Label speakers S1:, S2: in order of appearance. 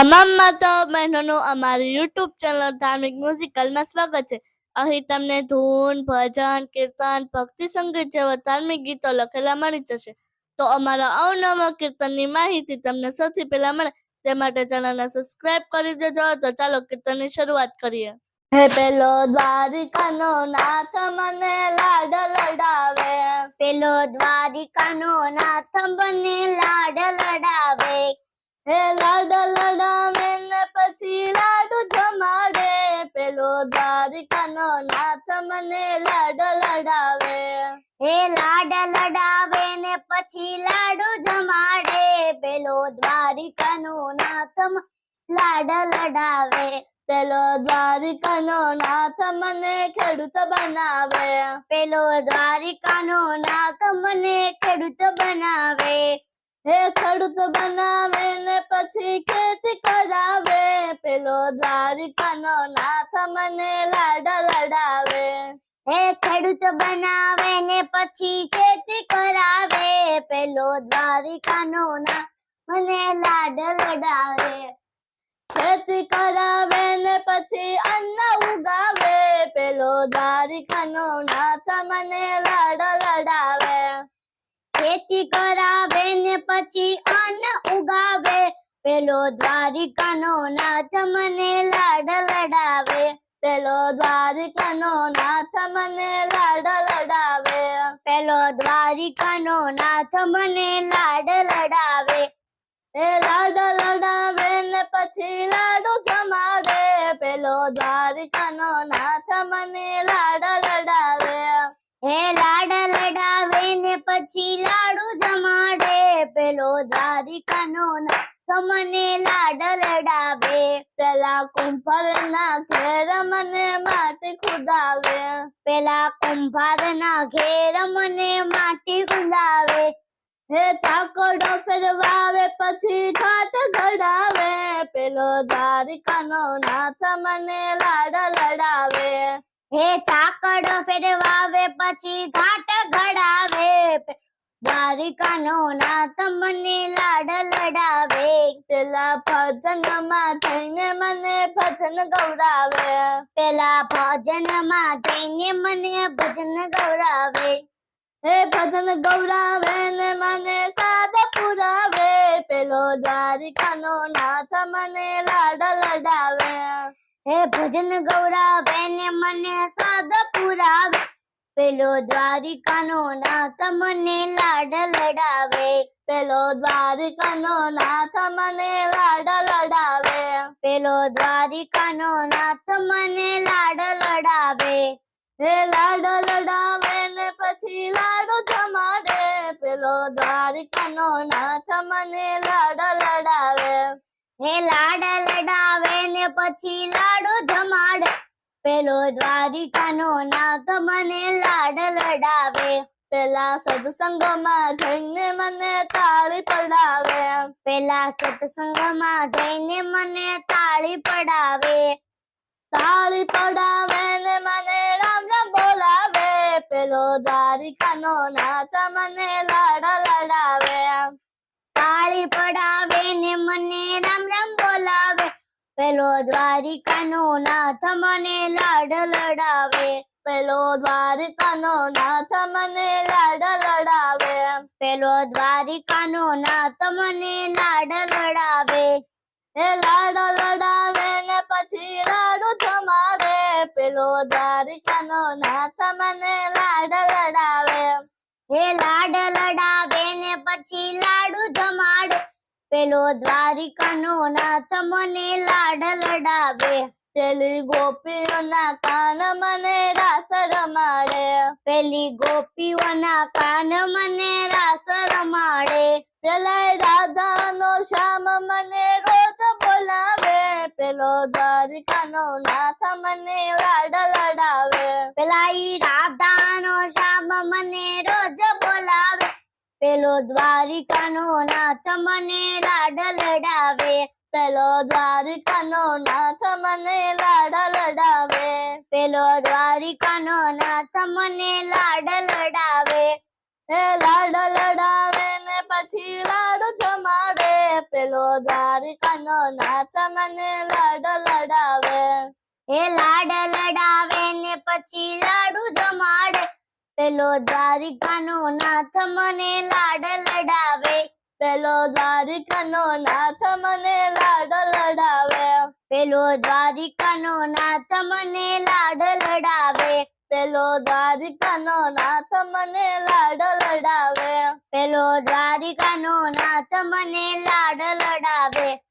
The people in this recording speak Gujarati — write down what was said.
S1: તમામ માતાઓ બહેનોનું અમારી યુટ્યુબ ચેનલ ધાર્મિક મ્યુઝિકલમાં સ્વાગત છે. અહીં તમને ધૂન, ભજન, કીર્તન, ભક્તિ સંગીત જેવા ધાર્મિક ગીતો લખેલા મળી જશે. તો અમારા અવનવા કીર્તનની માહિતી તમને સૌથી પહેલા મળે તે માટે ચેનલને સબસ્ક્રાઇબ કરી દેજો. તો ચાલો કીર્તનની શરૂઆત કરીએ. હે પેલો દ્વારિકાનો નાથ મને લાડ લડાવે,
S2: પેલો દ્વારિકાનો નાથ મને લાડ લડાવે,
S1: હે લાડ લડાવે ને પછી લાડુ જમાડે. પેલો દ્વારિકાનો નાથ મને લાડ લડાવે,
S2: હે લાડ લડાવે ને પછી લાડુ જમાડે. પેલો દ્વારિકાનો નાથ લાડ લડાવે,
S1: પેલો દ્વારિકાનો નાથ મને ખેડૂત બનાવે,
S2: પેલો દ્વારિકાનો નાથ મને ખેડૂત બનાવે,
S1: હે ખેડૂત બનાવે ને પછી ખેતી કરાવે. પેલો દ્વારિકાનો નાથ મને લાડ લડાવે,
S2: હે ખેડૂત બનાવે ને પછી ખેતી કરાવે. પેલો દ્વારિકાનો નાથ મને લાડ લડાવે,
S1: ખેતી કરાવે ને પછી અન્ન ઉગાવે. પેલો દ્વારિકાનો નાથ મને લાડ લડાવે,
S2: ખેતી કરાવે ને પછી અન્ન ઉગાવે. પેલો દ્વારિકાનો નાથ મને લાડ લડાવે,
S1: પેલો દ્વારિકાનો નાથ મને લાડ લડાવે,
S2: પેલો દ્વારિકાનો નાથ મને લાડ લડાવે,
S1: હે લાડ લડાવે ને પછી લાડુ જમાડે. પેલો દ્વારિકાનો નાથ મને લાડ લડાવે,
S2: હે લાડ લડાવે ને પછી લાડુ જમાડે. પેલો દ્વારિકાનો નાથ મને લાડ લડાવે,
S1: પેલા કુંભારના ઘેર મને માટી ખુદાવે,
S2: પેલા કુંભારના ઘેર મને માટી ગુંદાવે,
S1: હે ચાકડો ફેરવાવે પછી ઘાટ ઘડાવે. પેલો દ્વારિકાનો નાથ મને લાડ લડાવે,
S2: હે ચાકડો ફેરવાવે પછી ઘાટ ઘડાવે. દ્વારિકાનો નાથ મને લાડ લડાવે,
S1: પેલા ભજનમાં જઈને મને ભજન ગૌરાવે,
S2: પેલા ભજનમાં જઈને મને ભજન ગૌરાવે,
S1: હે ભજન ગૌરાવે ને મને સાદ પુરાવે. પેલો દ્વારિકાનો નાથ મને લાડ લડાવે,
S2: હે ભજન ગૌરાવે ને મને સાદ પુરાવે. પેલો દ્વારિકાનો નાથ મને લાડ લડાવે,
S1: પેલો દ્વારિકાનો નાથ મને લાડ લડાવે,
S2: પેલો દ્વારિકાનો નાથ મને લાડ લડાવે,
S1: હે લાડ લડાવે ને પછી લાડુ જમાડે. પેલો દ્વારિકાનો નાથ મને લાડ લડાવે,
S2: હે લાડ લડાવે ને પછી લાડુ જમાડે. પેલો દ્વારિકાનો નાથ મને લાડ લડાવે,
S1: પેલા સત્સંગમાં જઈને મને તાળી પડાવે,
S2: પેલા સત્સંગમાં જઈને મને તાળી પડાવે,
S1: તાળી પડાવે ને મને રામ રામ બોલાવે. પેલો દ્વારિકાનો નાથ મને લાડ લડાવે,
S2: તાળી પડાવે ને મને રામ રામ બોલાવે. પેલો દ્વારિકાનો નાથ મને લાડ લડાવે,
S1: પેલો દ્વારિકાનો નાથ મને લાડ લડાવે,
S2: પેલો દ્વારિકાનો નાથ મને લાડ લડાવે,
S1: હે લાડ લડાવે ને પછી લાડુ જમાડે. પેલો દ્વારિકાનો નાથ મને લાડ લડાવે,
S2: હે લાડ લડાવે ને પછી લાડુ જમાડે. પેલો દ્વારિકાનો નાથ મને લાડ લડાવે,
S1: પેલી ગોપીઓના કાન મને રાસ રમાડે,
S2: પેલી ગોપીઓના કાન મને રાસ રમાડે,
S1: પેલા રાધાનો શ્યામ મને રોજ બોલાવે. પેલો દ્વારિકાનો નાથ મને લાડ લડાવે,
S2: પેલા ઈ રાધાનો શ્યામ મને રોજ બોલાવે. પેલો દ્વારિકાનો નાથ મને લાડ લડાવે,
S1: પેલો દ્વારિકાનો નાથ મને લાડ લડાવે,
S2: પેલો દ્વારિકાનો નાથ મને લાડ લડાવે,
S1: હે લાડ લડાવે ને પછી લાડુ જમાડે, પેલો દ્વારિકાનો નાથ મને લાડ લડાવે.
S2: એ લાડ લડાવે ને પછી લાડુ જમાડે, પેલો દ્વારિકાનો નાથ મને લાડ લડાવે.
S1: પેલો દ્વારિકાનો નાથ મને લાડ લડાવે.
S2: પેલો દ્વારિકાનો નાથ મને લાડ લડાવે.
S1: પેલો દ્વારિકાનો નાથ મને લાડ લડાવે.
S2: પેલો દ્વારિકાનો નાથ મને લાડ લડાવે.